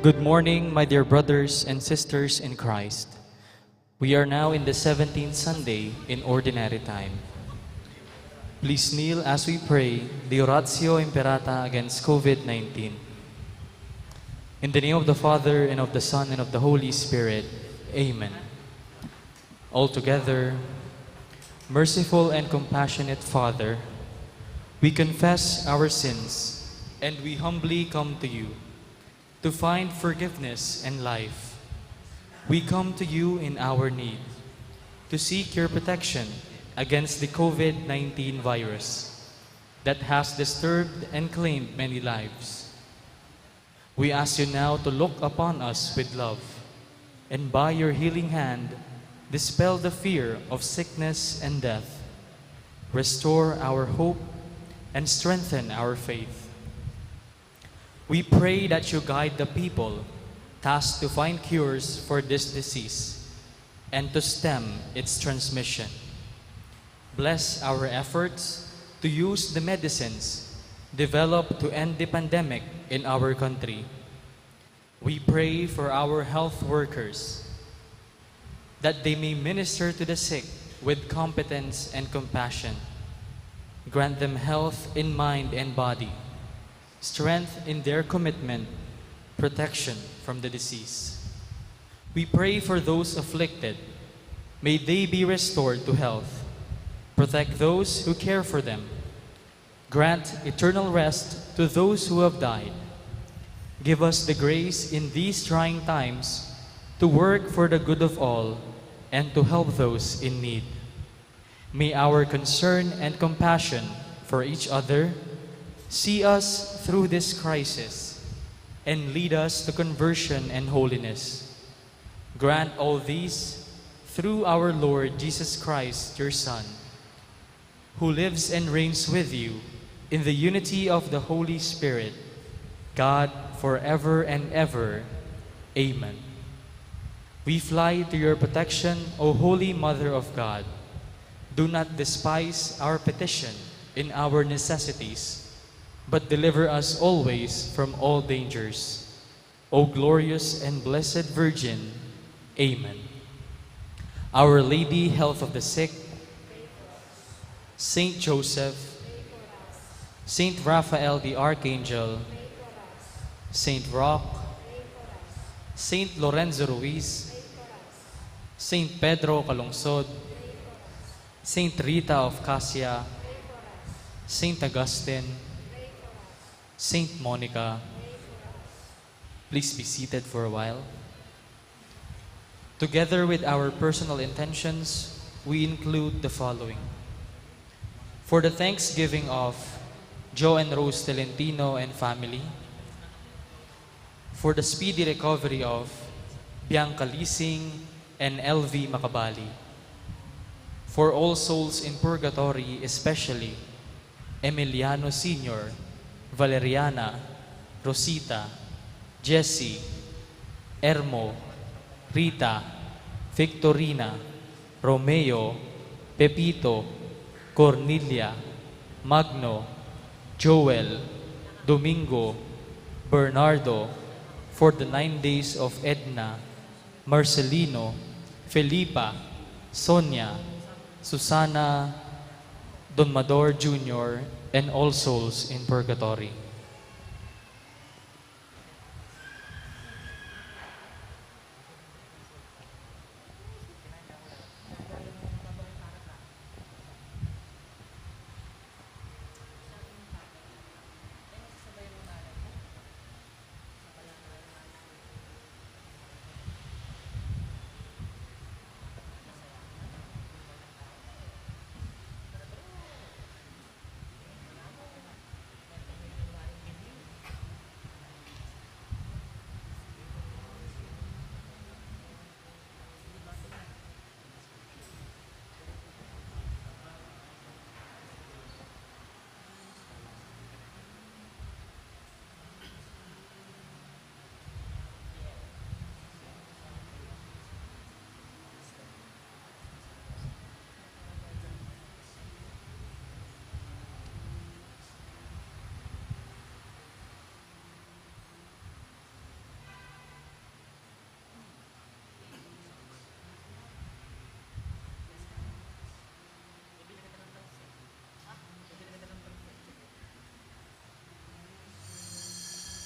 Good morning, my dear brothers and sisters in Christ. We are now in the 17th Sunday in Ordinary Time. Please kneel as we pray the Oratio Imperata against COVID-19. In the name of the Father, and of the Son, and of the Holy Spirit. Amen. All together, merciful and compassionate Father, we confess our sins, and we humbly come to you to find forgiveness and life. We come to you in our need to seek your protection against the COVID-19 virus that has disturbed and claimed many lives. We ask you now to look upon us with love, and by your healing hand, dispel the fear of sickness and death, restore our hope, and strengthen our faith. We pray that you guide the people tasked to find cures for this disease and to stem its transmission. Bless our efforts to use the medicines developed to end the pandemic in our country. We pray for our health workers that they may minister to the sick with competence and compassion. Grant them health in mind and body, strength in their commitment, protection from the disease. We pray for those afflicted. May they be restored to health. Protect those who care for them. Grant eternal rest to those who have died. Give us the grace in these trying times to work for the good of all and to help those in need. May our concern and compassion for each other see us through this crisis and lead us to conversion and holiness. Grant all these through our Lord Jesus Christ, your Son, who lives and reigns with you in the unity of the Holy Spirit, God, forever and ever. Amen. We fly to your protection, O Holy Mother of God. Do not despise our petition in our necessities, but deliver us always from all dangers. O glorious and blessed Virgin. Amen. Our Lady, health of the sick, Saint Joseph, Saint Raphael the Archangel, Saint Roch, Saint Lorenzo Ruiz, Saint Pedro Calungsod, Saint Rita of Cassia, Saint Augustine, Saint Monica. Please be seated for a while. Together with our personal intentions, we include the following. For the thanksgiving of Joe and Rose Tolentino and family, for the speedy recovery of Bianca Lising and LV Macabali, for all souls in purgatory, especially Emiliano Sr., Valeriana, Rosita, Jessie, Ermo, Rita, Victorina, Romeo, Pepito, Cornelia, Magno, Joel, Domingo, Bernardo, for the 9 days of Edna, Marcelino, Felipa, Sonia, Susana, Don Mador Jr., and all souls in purgatory.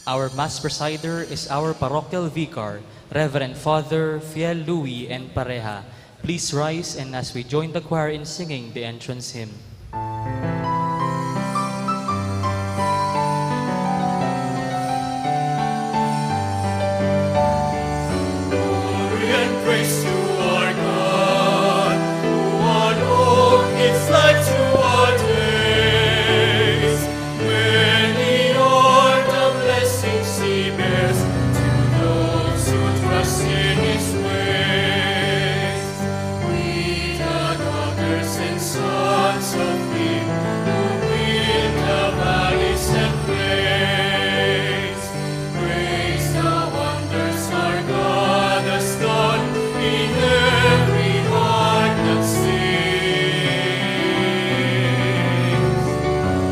Our Mass presider is our Parochial Vicar, Reverend Father Fiel, Louie, and Pareja. Please rise and as we join the choir in singing the entrance hymn. Glory and praise to our God, who alone gives light to our days. Many are the blessings He bears to those who trust in His ways. We, the daughters and sons of Him, who build the valleys and plains, praise the wonders our God has done in every heart that sings.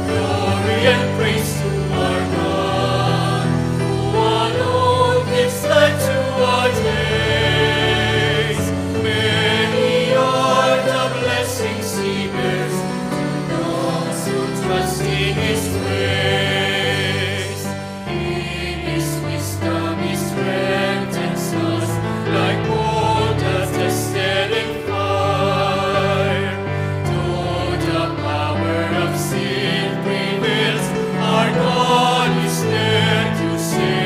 Glory and praise to our God, who alone gives light to our days. Many are the blessings He bears to those who trust in His ways. In His wisdom He strengthens us like gold that's tested in fire. Though the power of sin prevails, our God is there to save.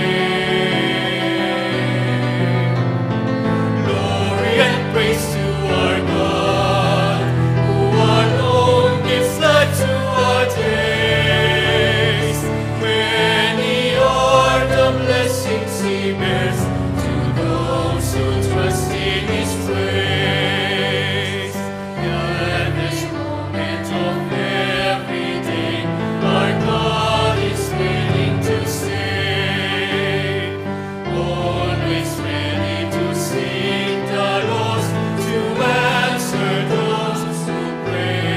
Glory and praise to our God, who alone gives light to our days. Many are the blessings He bears to those who trust in His praise. At this moment of every day, our God is willing to save. Always ready to seek the lost, to answer those who pray.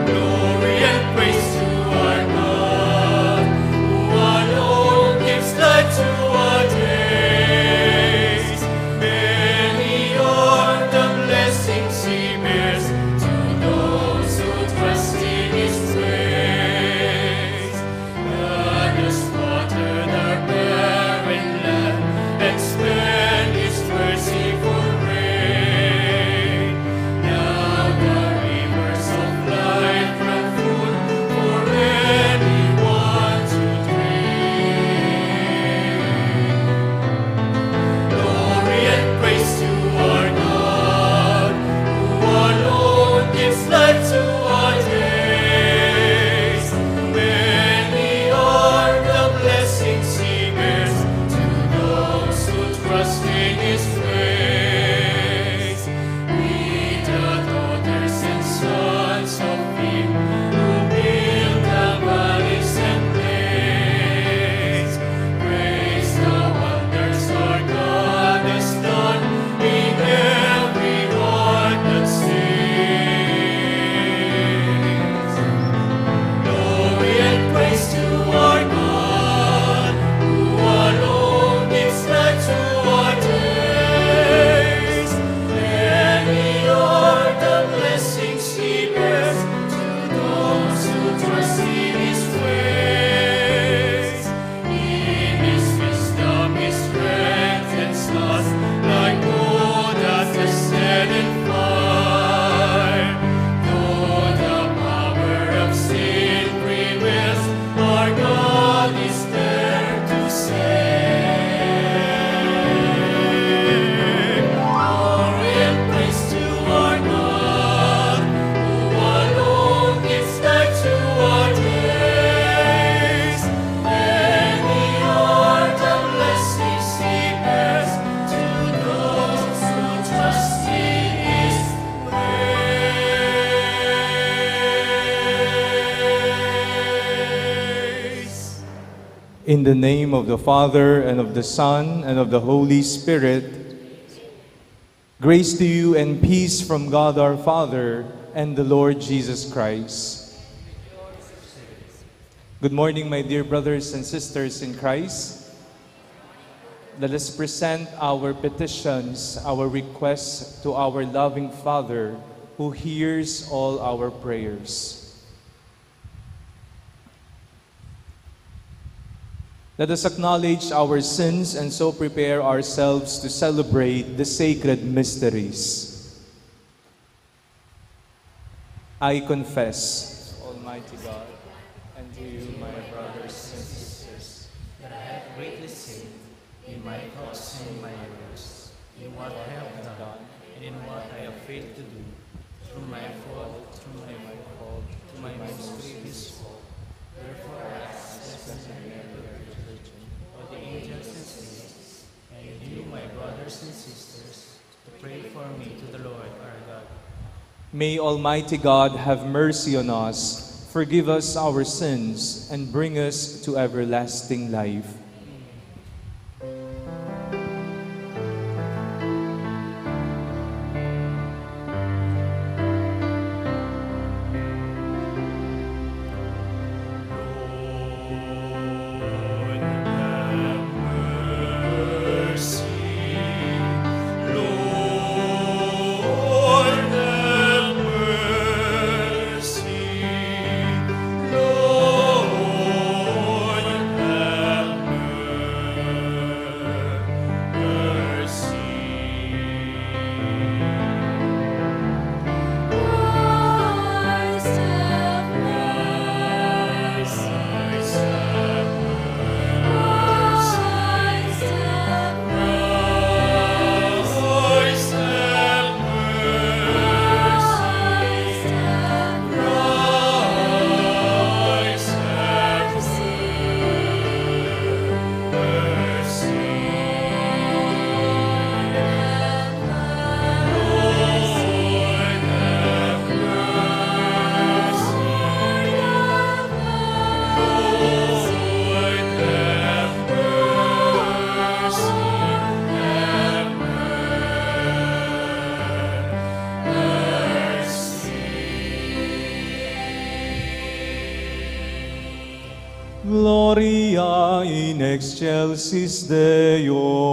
Glory and praise to our God, who alone gives light to our days. Many are the blessings He bears to those who trust in His ways. God has watered our barren land and spent His merciful rain. Now the rivers of life run full for anyone to drink. Glory and praise to our God, who alone gives light to our days. Many are the blessings He bears to those who trust in His ways. We, the daughters and sons of Him, who build the valleys and plains, praise the wonders our God has done in every heart that sings. Glory and praise to our God, who alone gives light to our days. Many are the blessings He bears to those who trust in His ways. In His wisdom He strengthens us like gold that's tested in fire. Though the power of sin prevails, our God is there to save. Glory and praise to our God, who alone gives light to our days. Many are the blessings He bears to those who trust in His ways. In the name of the Father, and of the Son, and of the Holy Spirit, grace to you and peace from God our Father and the Lord Jesus Christ. Good morning, my dear brothers and sisters in Christ. Let us present our petitions, our requests to our loving Father, who hears all our prayers. Let us acknowledge our sins and so prepare ourselves to celebrate the sacred mysteries. I confess, Almighty God, and to you, my brothers and sisters, that I have greatly sinned in my thoughts and my words, in what I have done, and in what I have failed to do, through my fault, to my most grievous fault. Therefore I ask that Mary, for the angels and saints, and you, my brothers and sisters, to pray for me to the Lord our God. may Almighty God have mercy on us, forgive us our sins, and bring us to everlasting life. Gloria in excelsis Deo.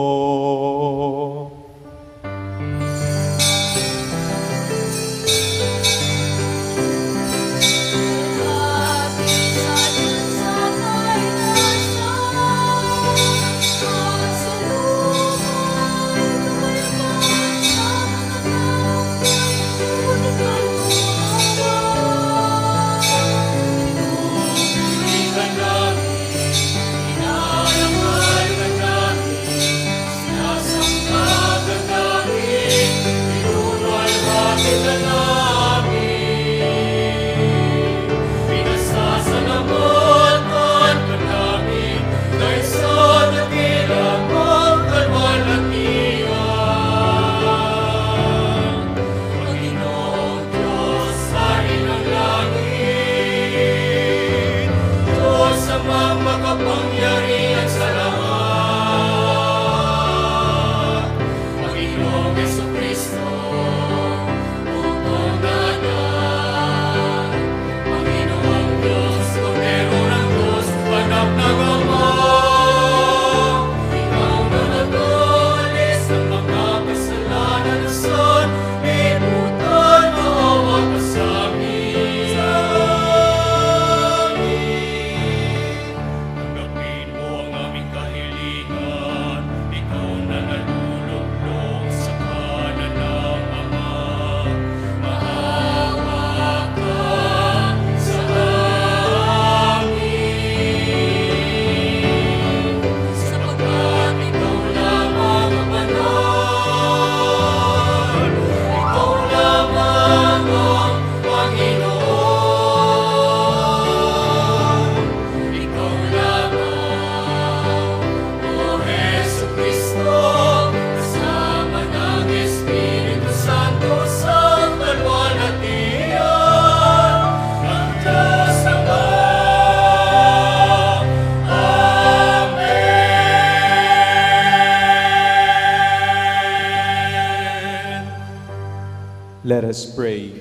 Let us pray.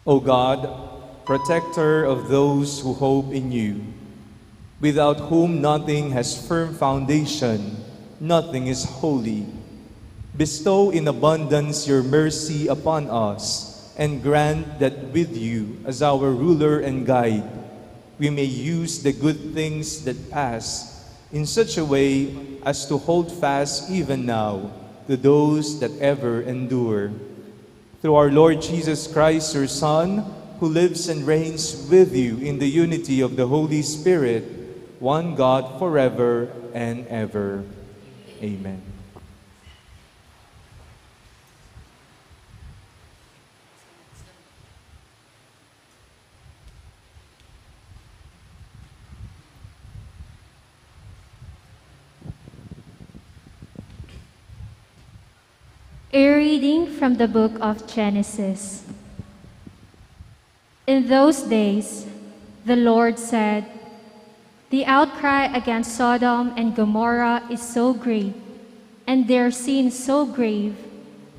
O God, protector of those who hope in you, without whom nothing has firm foundation, nothing is holy, bestow in abundance your mercy upon us, and grant that with you as our ruler and guide, we may use the good things that pass in such a way as to hold fast even now to those that ever endure. Through our Lord Jesus Christ, your Son, who lives and reigns with you in the unity of the Holy Spirit, one God forever and ever. Amen. A reading from the book of Genesis. In those days, the Lord said, "The outcry against Sodom and Gomorrah is so great, and their sin so grave,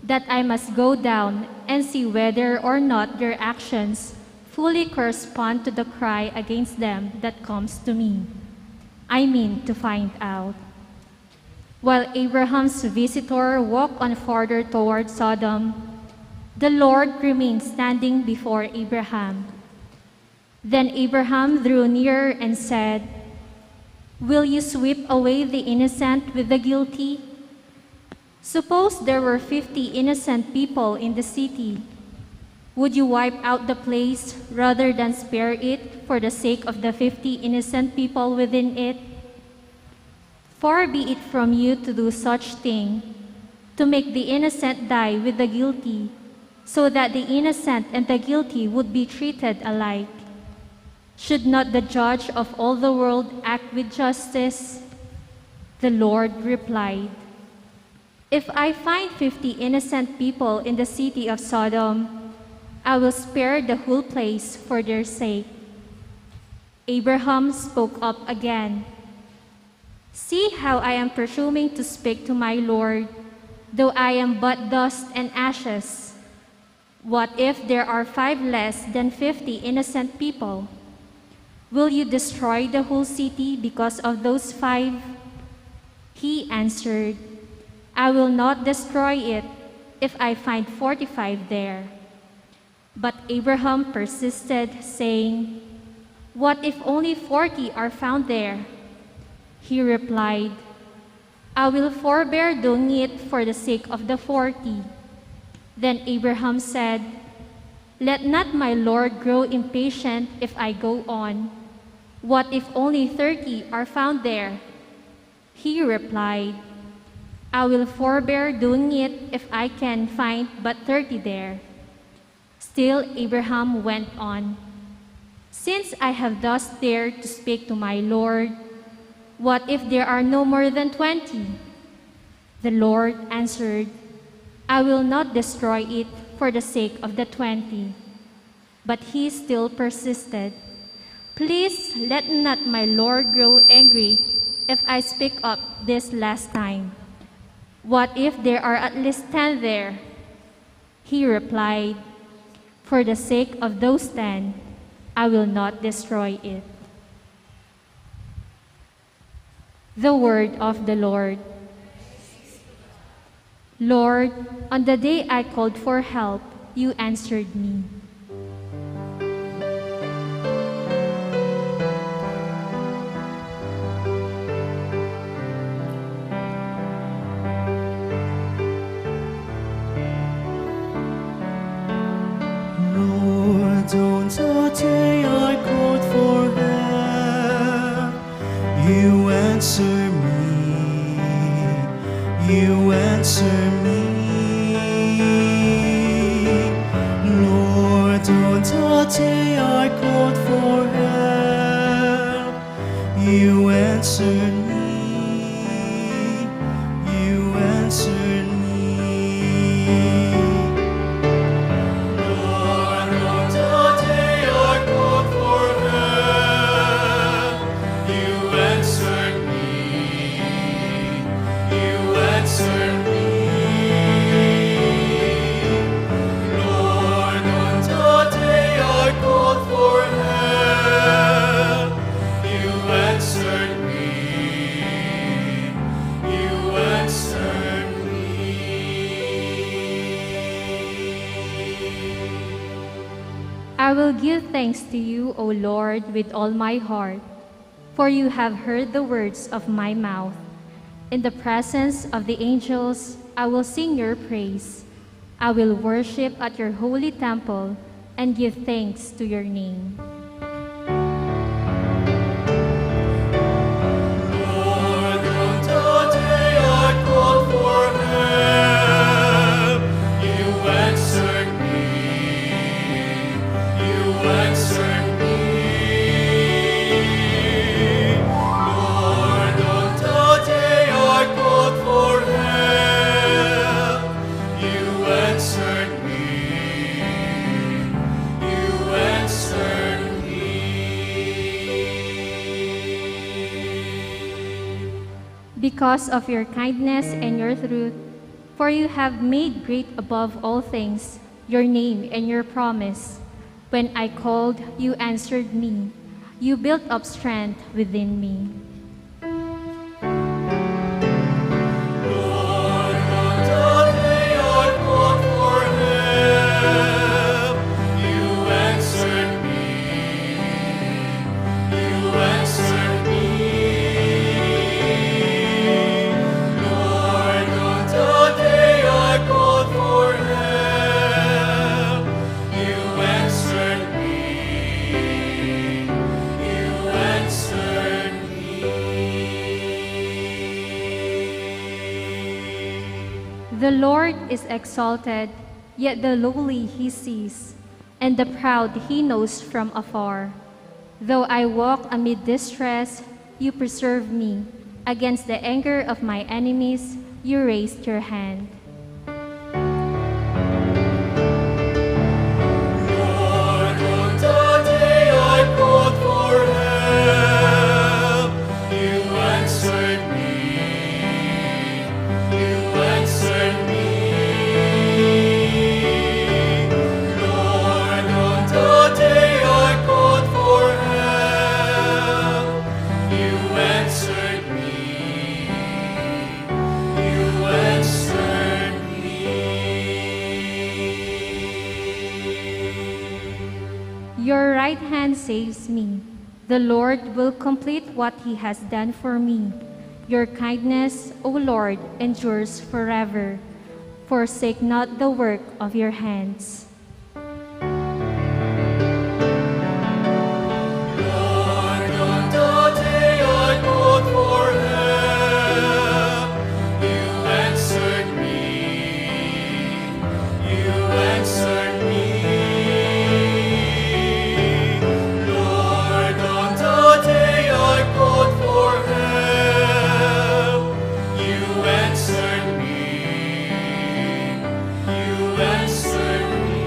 that I must go down and see whether or not their actions fully correspond to the cry against them that comes to me. I mean to find out." While Abraham's visitor walked on farther toward Sodom, the Lord remained standing before Abraham. Then Abraham drew nearer and said, "Will you sweep away the innocent with the guilty? Suppose there were 50 innocent people in the city. Would you wipe out the place rather than spare it for the sake of the 50 innocent people within it? Far be it from you to do such thing, to make the innocent die with the guilty, so that the innocent and the guilty would be treated alike. Should not the judge of all the world act with justice?" The Lord replied, "If I find 50 innocent people in the city of Sodom, I will spare the whole place for their sake." Abraham spoke up again. "See how I am presuming to speak to my Lord, though I am but dust and ashes. What if there are 5 less than 50 innocent people? Will you destroy the whole city because of those 5? He answered, "I will not destroy it if I find 45 there." But Abraham persisted, saying, "What if only 40 are found there?" He replied, "I will forbear doing it for the sake of the 40. Then Abraham said, "Let not my Lord grow impatient if I go on. What if only 30 are found there?" He replied, "I will forbear doing it if I can find but 30 there." Still Abraham went on, "Since I have thus dared to speak to my Lord, what if there are no more than 20? The Lord answered, "I will not destroy it for the sake of the 20. But he still persisted, "Please let not my Lord grow angry if I speak up this last time. What if there are at least 10 there?" He replied, "For the sake of those 10, I will not destroy it." The word of the Lord. Lord, on the day I called for help, you answered me. Lord, on the day I called for help, you answer me. You answer me. Lord, on the day I called for help, you answered me. You answered me. Lord, on the day I called for help, you answered me. You answered me. Lord, on the day I called for help, you answered me. will give thanks to you, O Lord, with all my heart, for you have heard the words of my mouth. In the presence of the angels, I will sing your praise. I will worship at your holy temple and give thanks to your name. Lord, on the day I called for help, you answered me. You answered me. Lord, on the day I called for help, you answered me. You answered me. Because of your kindness and your truth, for you have made great above all things your name and your promise. When I called, you answered me. You built up strength within me. Lord, on the day I called for help, you answered me. You answered me. Lord, on the day I called for help, you answered me. You answered me. The Lord is exalted, yet the lowly he sees, and the proud he knows from afar. Though I walk amid distress, you preserve me. Against the anger of my enemies, you raised your hand. Lord, on the day I called for help, you answered me. You answered me. Lord, on the day I called for help, you answered me. You answered me. Your right hand saves me. The Lord will complete what he has done for me. Your kindness, O Lord, endures forever. Forsake not the work of your hands. Lord, on the day I called for help, you answered me. You answered me. Lord, on the day I called for help, you answered me. You answered me.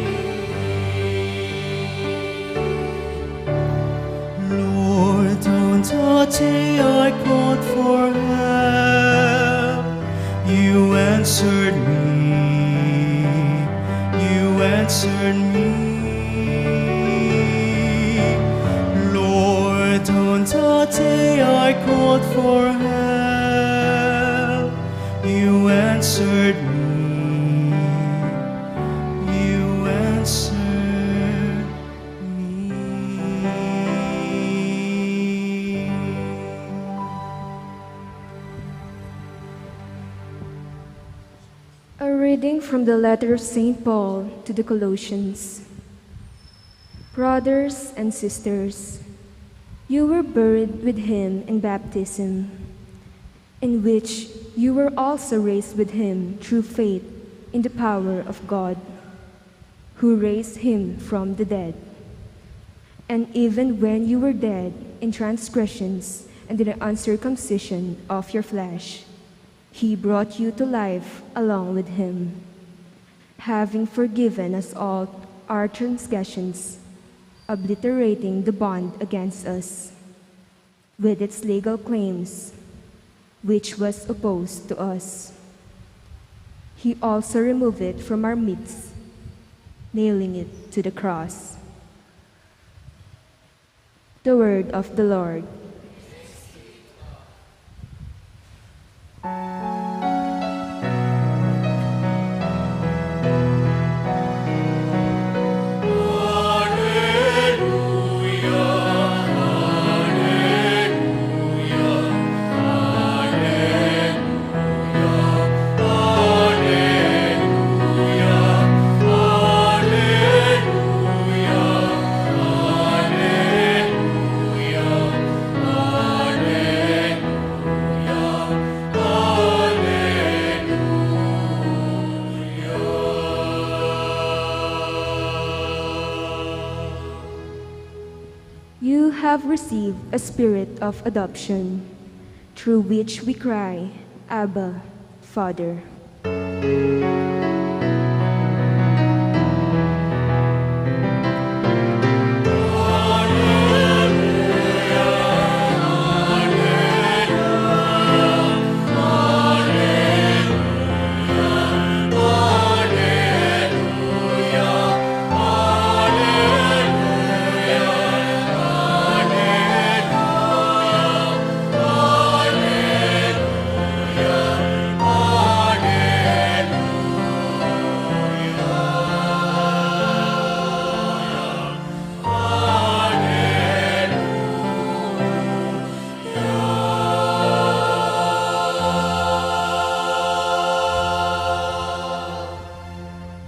Lord, on the day I called for help, you answered me. You answered me. Lord, on the day I called for help, you answered me. You answered me. A reading from the letter of St. Paul to the Colossians. Brothers and sisters, you were buried with him in baptism, in which you were also raised with him through faith in the power of God, who raised him from the dead. And even when you were dead in transgressions and in the uncircumcision of your flesh, he brought you to life along with him, having forgiven us all our transgressions, obliterating the bond against us, with its legal claims, which was opposed to us. He also removed it from our midst, nailing it to the cross. The word of the Lord. Alleluia. have received a spirit of adoption, through which we cry, Abba, Father.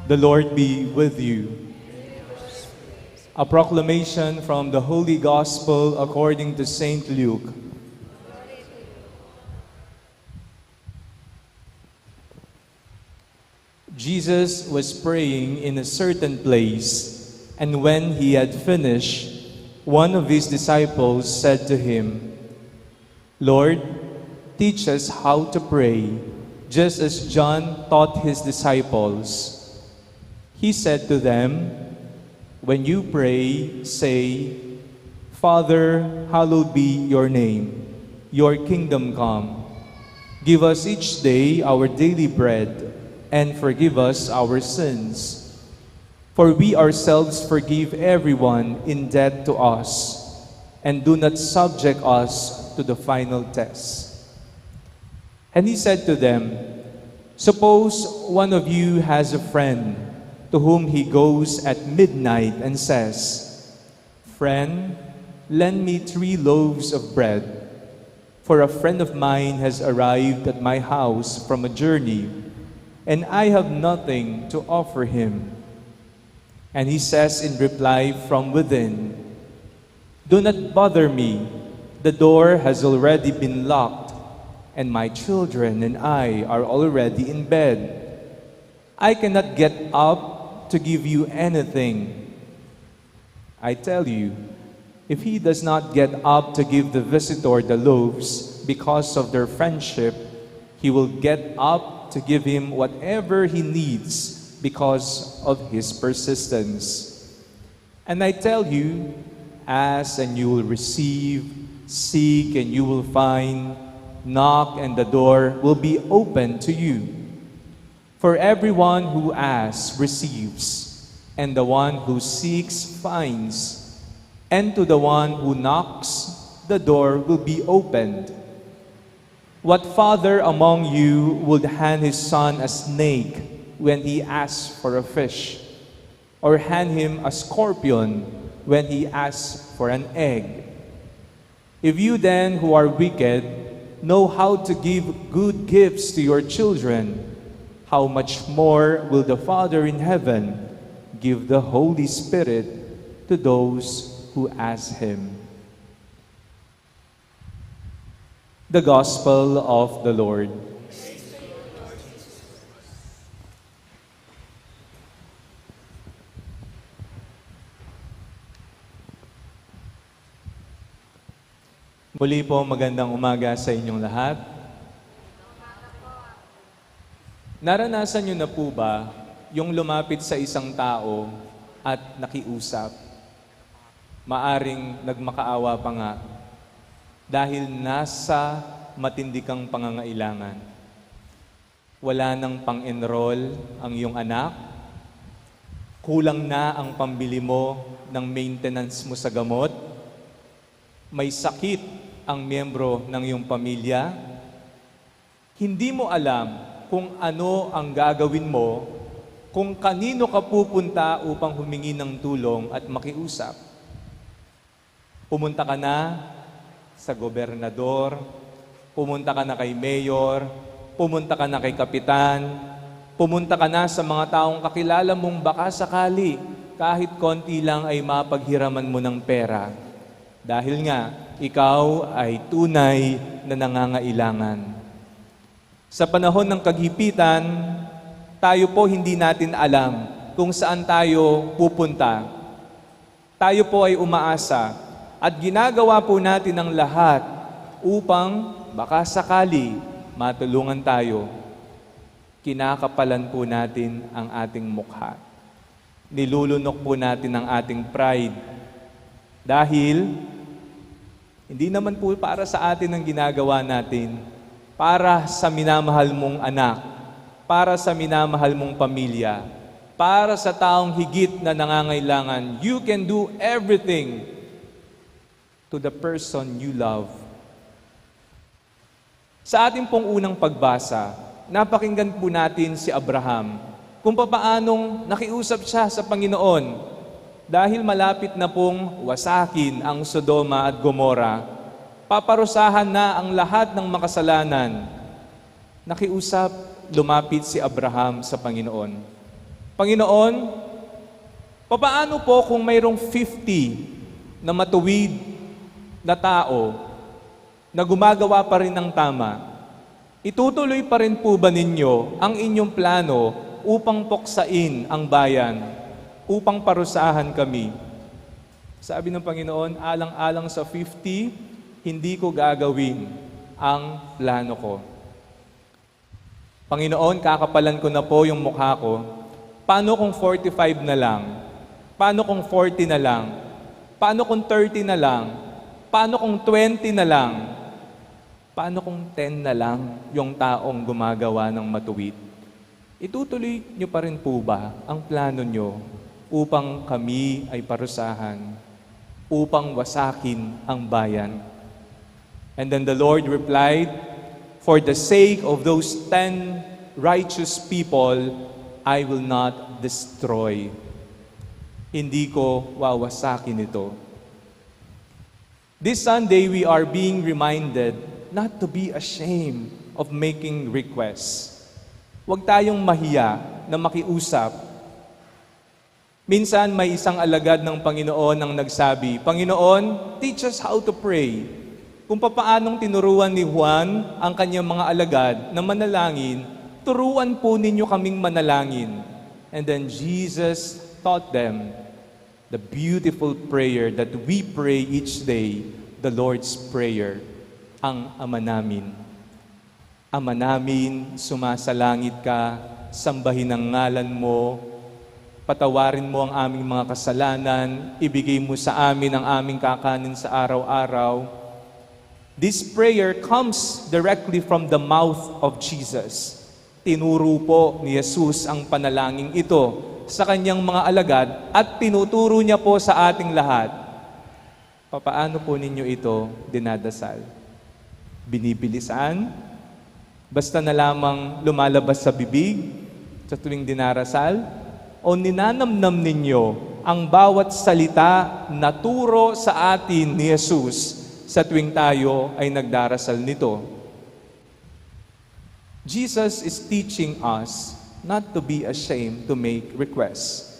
The Lord be with you. A proclamation from the Holy Gospel according to Saint Luke. Jesus was praying in a certain place, and when he had finished, one of his disciples said to him, "Lord, teach us how to pray, just as John taught his disciples." He said to them, "When you pray, say, 'Father, hallowed be your name. Your kingdom come. Give us each day our daily bread, and forgive us our sins. For we ourselves forgive everyone in debt to us, and do not subject us to the final test." And he said to them, "Suppose one of you has a friend to whom he goes at midnight and says, 'Friend, lend me 3 loaves of bread, for a friend of mine has arrived at my house from a journey, and I have nothing to offer him.' And he says in reply from within, 'Do not bother me, the door has already been locked, and my children and I are already in bed. I cannot get up to give you anything.' I tell you, if he does not get up to give the visitor the loaves because of their friendship, he will get up to give him whatever he needs because of his persistence. And I tell you, ask and you will receive, seek and you will find, knock and the door will be open to you. For everyone who asks receives, and the one who seeks finds, and to the one who knocks, the door will be opened. What father among you would hand his son a snake when he asks for a fish, or hand him a scorpion when he asks for an egg? If you then, who are wicked, know how to give good gifts to your children, how much more will the Father in heaven give the Holy Spirit to those who ask him?" The Gospel of the Lord. Muli po, magandang umaga sa inyong lahat. Naranasan niyo na po ba yung lumapit sa isang tao at nakiusap? Maaring nagmakaawa pa nga dahil nasa matindi kang pangangailangan. Wala nang pang-enroll ang iyong anak, kulang na ang pambili mo ng maintenance mo sa gamot, may sakit ang miyembro ng iyong pamilya, hindi mo alam kung ano ang gagawin mo, kung kanino ka pupunta upang humingi ng tulong at makiusap. Pumunta ka na sa gobernador, pumunta ka na kay mayor, pumunta ka na kay kapitan, pumunta ka na sa mga taong kakilala mong baka sakali, kahit konti lang ay mapaghiraman mo ng pera. Dahil nga, ikaw ay tunay na nangangailangan. Sa panahon ng kagipitan, tayo po hindi natin alam kung saan tayo pupunta. Tayo po ay umaasa At ginagawa po natin ang lahat upang baka sakali matulungan tayo. Kinakapalan po natin ang ating mukha. Nilulunok po natin ang ating pride. Dahil hindi naman po para sa atin ang ginagawa natin, para sa minamahal mong anak, para sa minamahal mong pamilya, para sa taong higit na nangangailangan. You can do everything to the person you love. Sa ating pong unang pagbasa, napakinggan po natin si Abraham kung papaanong nakiusap siya sa Panginoon dahil malapit na pong wasakin ang Sodoma at Gomora. Paparusahan na ang lahat ng makasalanan. Nakiusap, lumapit si Abraham sa Panginoon. Panginoon, papaano po kung mayroong 50 na matuwid na tao na gumagawa pa rin ng tama? Itutuloy pa rin po ba ninyo ang inyong plano upang puksain ang bayan, upang parusahan kami? Sabi ng Panginoon, alang-alang sa 50, hindi ko gagawin ang plano ko. Panginoon, kakapalan ko na po yung mukha ko. Paano kung 45 na lang? Paano kung 40 na lang? Paano kung 30 na lang? Paano kung 20 na lang? Paano kung 10 na lang yung taong gumagawa ng matuwid? Itutuloy niyo pa rin po ba ang plano niyo upang kami ay parusahan, upang wasakin ang bayan? And then the Lord replied, "For the sake of those 10 righteous people, I will not destroy." Hindi ko wawasakin ito. This Sunday, we are being reminded not to be ashamed of making requests. Huwag tayong mahiya na makiusap. Minsan may isang alagad ng Panginoon ang nagsabi, "Panginoon, teach us how to pray." Kung papaanong tinuruan ni Juan ang kanyang mga alagad na manalangin, turuan po ninyo kaming manalangin. And then Jesus taught them the beautiful prayer that we pray each day, the Lord's Prayer, ang Ama namin. Ama namin, sumasalangit ka, sambahin ang ngalan mo, patawarin mo ang aming mga kasalanan, ibigay mo sa amin ang aming kakanin sa araw-araw. This prayer comes directly from the mouth of Jesus. Tinuro po ni Jesus ang panalangin ito sa kanyang mga alagad at tinuturo niya po sa ating lahat. Papaano po ninyo ito dinadasal? Binibilisan? Basta na lamang lumalabas sa bibig sa tuwing dinarasal? O ninanamnam ninyo ang bawat salita na turo sa atin ni Jesus sa tuwing tayo ay nagdarasal nito? Jesus is teaching us not to be ashamed to make requests.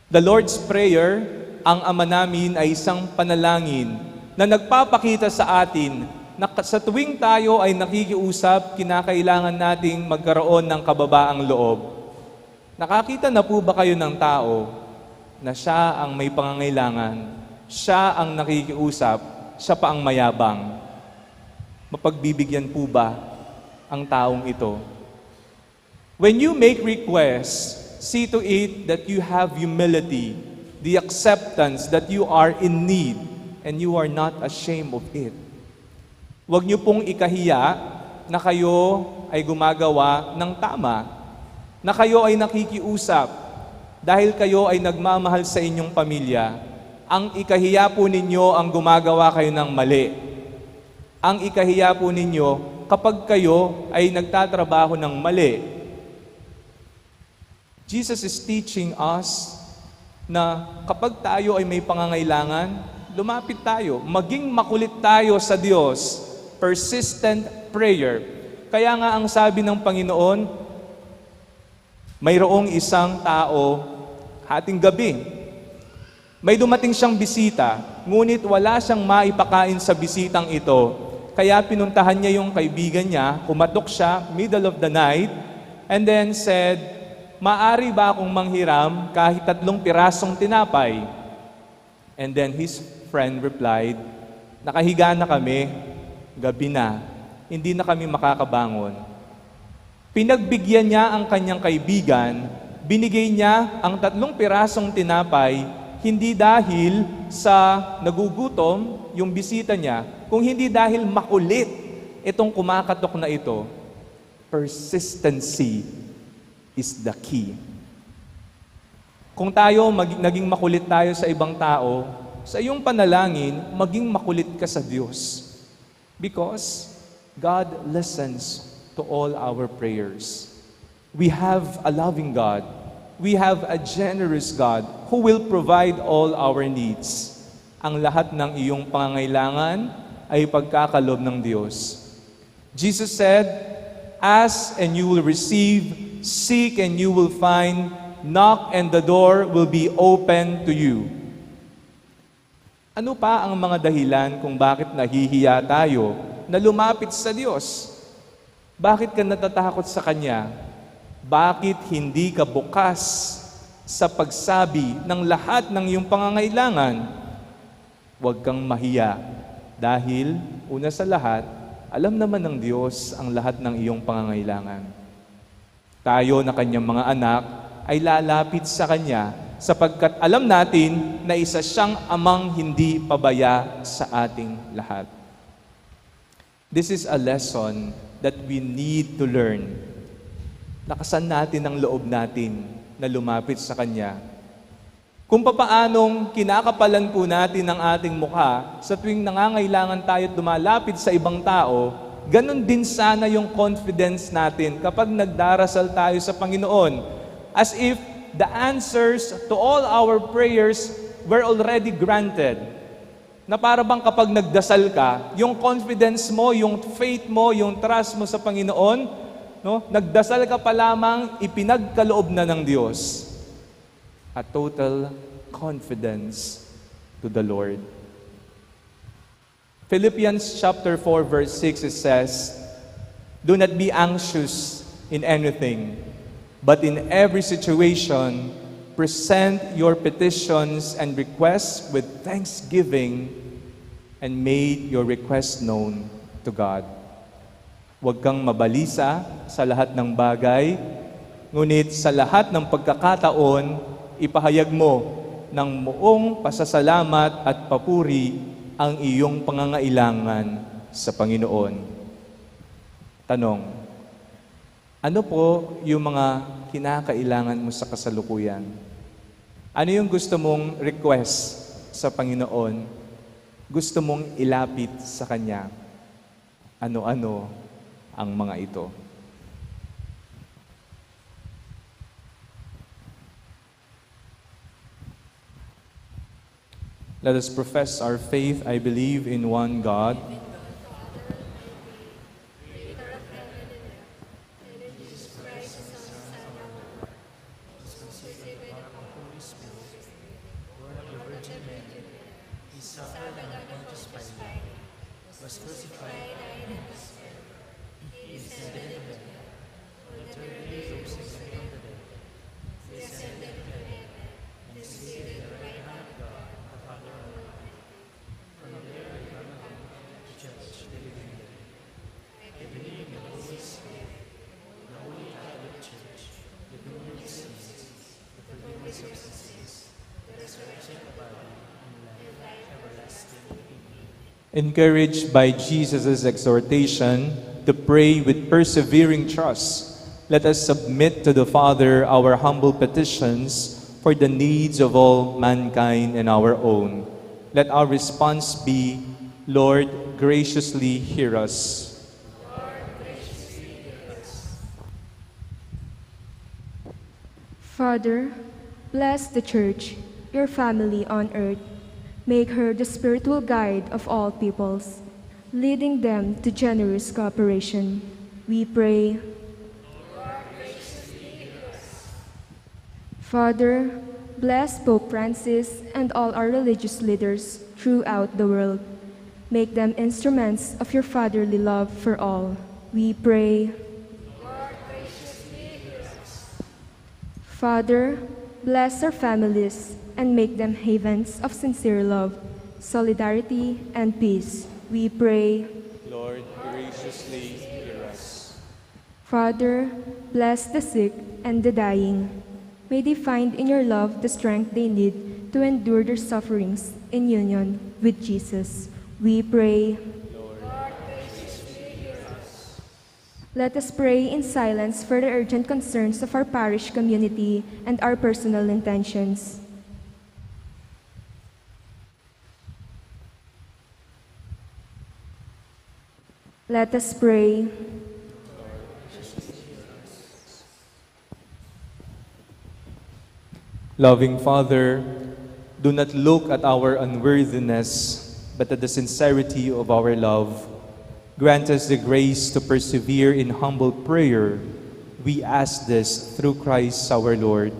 The Lord's Prayer, ang Ama namin, ay isang panalangin na nagpapakita sa atin na sa tuwing tayo ay nakikiusap, kinakailangan nating magkaroon ng kababaang loob. Nakakita na po ba kayo ng tao na siya ang may pangangailangan, siya ang nakikiusap, siya pa ang mayabang? Mapagbibigyan po ba ang taong ito? When you make requests, see to it that you have humility, the acceptance that you are in need, and you are not ashamed of it. Huwag niyo pong ikahiya na kayo ay gumagawa ng tama, na kayo ay nakikiusap dahil kayo ay nagmamahal sa inyong pamilya. Ang ikahiya po ninyo ang gumagawa kayo ng mali. Ang ikahiya po ninyo kapag kayo ay nagtatrabaho ng mali. Jesus is teaching us na kapag tayo ay may pangangailangan, lumapit tayo. Maging makulit tayo sa Diyos. Persistent prayer. Kaya nga ang sabi ng Panginoon, mayroong isang tao hating gabi. May dumating siyang bisita, ngunit wala siyang maipakain sa bisitang ito. Kaya pinuntahan niya yung kaibigan niya, kumatok siya, middle of the night, and then said, "Maari ba akong manghiram kahit 3 pirasong tinapay?" And then his friend replied, "Nakahiga na kami, gabi na, hindi na kami makakabangon." Pinagbigyan niya ang kanyang kaibigan, binigay niya ang 3 pirasong tinapay, hindi dahil sa nagugutom yung bisita niya, kung hindi dahil makulit itong kumakatok na ito. Persistency is the key. Kung tayo naging makulit tayo sa ibang tao, sa iyong panalangin, maging makulit ka sa Diyos. Because God listens to all our prayers. We have a loving God. We have a generous God who will provide all our needs. Ang lahat ng iyong pangangailangan ay pagkakalob ng Diyos. Jesus said, "Ask and you will receive, seek and you will find, knock and the door will be open to you." Ano pa ang mga dahilan kung bakit nahihiya tayo na lumapit sa Diyos? Bakit ka natatakot sa Kanya? Bakit hindi ka bukas sa pagsabi ng lahat ng iyong pangangailangan? Huwag kang mahiya dahil, una sa lahat, alam naman ng Diyos ang lahat ng iyong pangangailangan. Tayo na Kanyang mga anak ay lalapit sa Kanya sapagkat alam natin na isa siyang amang hindi pabaya sa ating lahat. This is a lesson that we need to learn. Lakasan natin ang loob natin na lumapit sa Kanya. Kung papaanong kinakapalan po natin ang ating mukha sa tuwing nangangailangan tayo at lumalapit sa ibang tao, ganun din sana yung confidence natin kapag nagdarasal tayo sa Panginoon. As if the answers to all our prayers were already granted. Na para bang kapag nagdasal ka, yung confidence mo, yung faith mo, yung trust mo sa Panginoon, no? Nagdasal ka pa lamang, ipinagkaloob na ng Diyos. A total confidence to the Lord. Philippians chapter 4 verse 6, it says, "Do not be anxious in anything, but in every situation, present your petitions and requests with thanksgiving, and make your requests known to God." Huwag kang mabalisa sa lahat ng bagay, ngunit sa lahat ng pagkakataon, ipahayag mo ng buong pasasalamat at papuri ang iyong pangangailangan sa Panginoon. Tanong, ano po yung mga kinakailangan mo sa kasalukuyan? Ano yung gusto mong request sa Panginoon? Gusto mong ilapit sa Kanya? Ano-ano ang mga ito? Let us profess our faith. I believe in one God, was crucified, he descended into hell. The third day he rose again from the dead. He ascended to heaven, and is seated at the right hand of God, the Father Almighty. From there he will come again to judge the living and the dead. I believe in the Holy Spirit, the Holy Catholic Church, the communion of saints, the forgiveness of sins, the resurrection of the body, and life everlasting. Amen. Encouraged by Jesus' exhortation to pray with persevering trust, let us submit to the Father our humble petitions for the needs of all mankind and our own. Let our response be, Lord, graciously hear us. Father, bless the Church, your family on earth. Make her the spiritual guide of all peoples, leading them to generous cooperation. We pray. Father, bless Pope Francis and all our religious leaders throughout the world. Make them instruments of your fatherly love for all. We pray. Father, bless our families and make them havens of sincere love, solidarity, and peace. We pray. Lord, graciously hear us. Father, bless the sick and the dying. May they find in your love the strength they need to endure their sufferings in union with Jesus. We pray. Let us pray in silence for the urgent concerns of our parish community and our personal intentions. Let us pray. Loving Father, do not look at our unworthiness, but at the sincerity of our love. Grant us the grace to persevere in humble prayer. We ask this through Christ our Lord.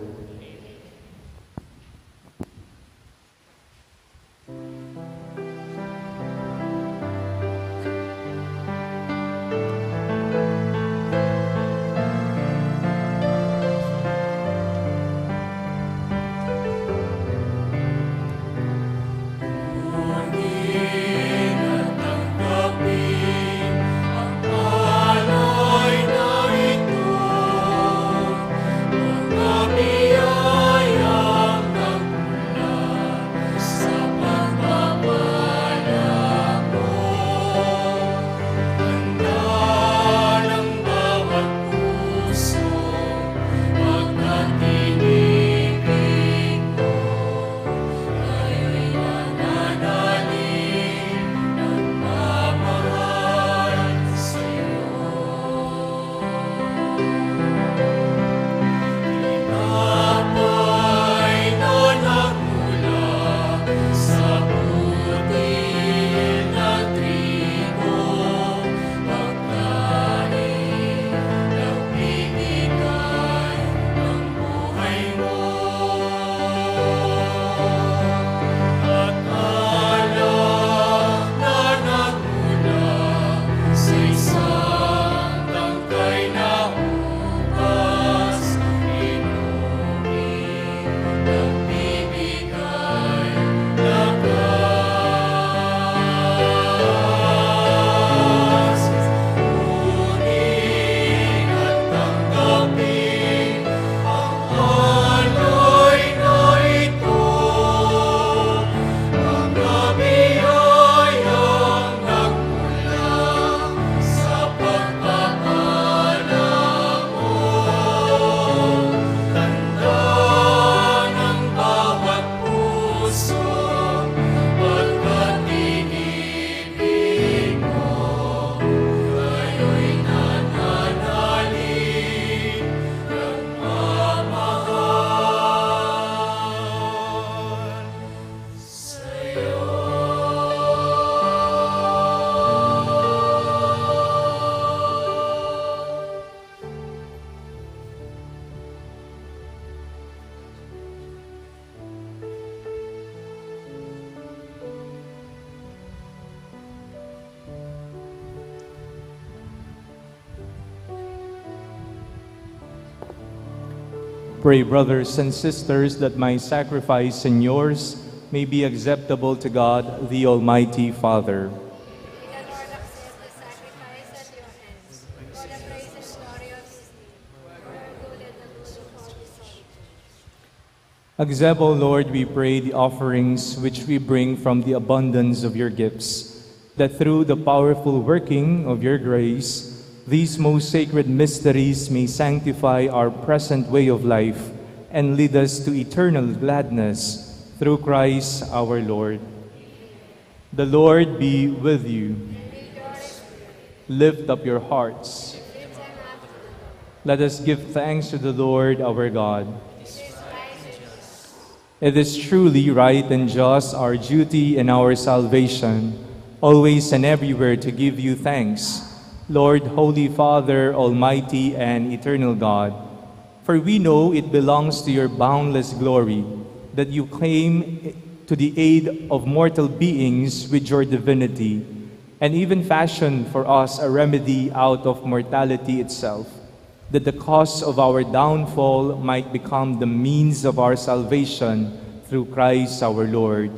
Pray, brothers and sisters, that my sacrifice and yours may be acceptable to God, the Almighty Father. May the Lord accept the sacrifice at your hands, for the praise and glory of his name, for our good and the good of all his souls. Accept, O Lord, we pray, the offerings which we bring from the abundance of your gifts, that through the powerful working of your grace, these most sacred mysteries may sanctify our present way of life and lead us to eternal gladness through Christ our Lord. The Lord be with you. Lift up your hearts. Let us give thanks to the Lord our God. It is truly right and just, our duty and our salvation, always and everywhere to give you thanks, Lord, Holy Father, Almighty and eternal God. For we know it belongs to your boundless glory that you came to the aid of mortal beings with your divinity, and even fashioned for us a remedy out of mortality itself, that the cause of our downfall might become the means of our salvation through Christ our Lord.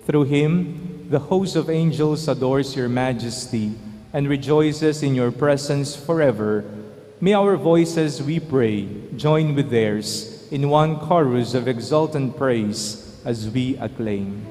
Through him, the host of angels adores your majesty and rejoices in your presence forever. May our voices, we pray, join with theirs in one chorus of exultant praise as we acclaim.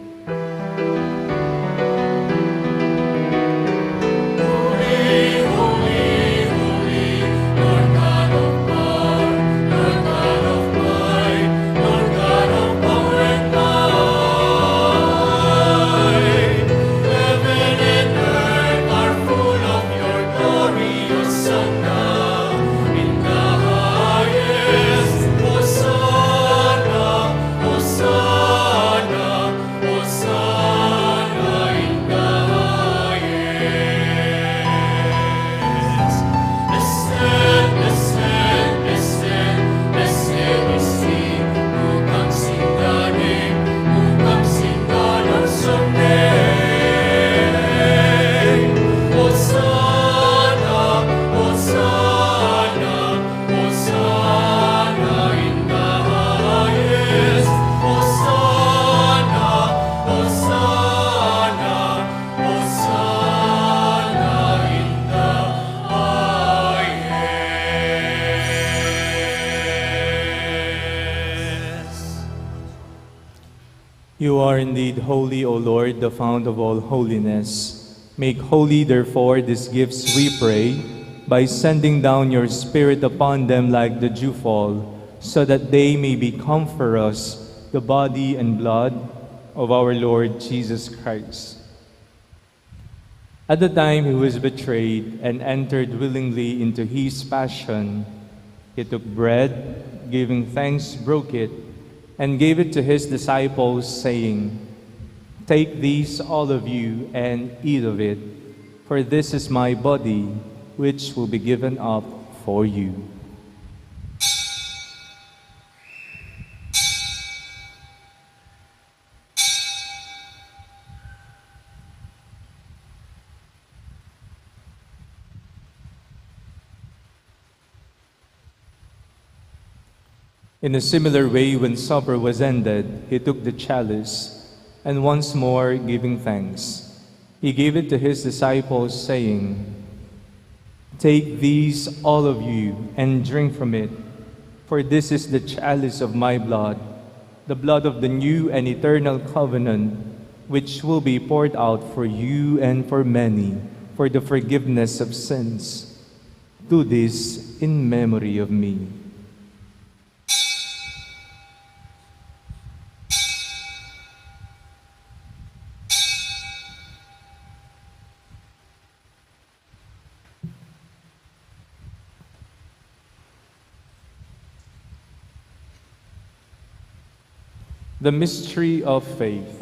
You are indeed holy, O Lord, the fount of all holiness. Make holy, therefore, these gifts, we pray, by sending down your Spirit upon them like the dewfall, so that they may become for us the body and blood of our Lord Jesus Christ. At the time he was betrayed and entered willingly into his passion, he took bread, giving thanks, broke it, and gave it to his disciples, saying, "Take these, all of you, and eat of it, for this is my body, which will be given up for you." In a similar way, when supper was ended, he took the chalice, and once more giving thanks, he gave it to his disciples, saying, "Take these, all of you, and drink from it, for this is the chalice of my blood, the blood of the new and eternal covenant, which will be poured out for you and for many, for the forgiveness of sins. Do this in memory of me." The mystery of faith.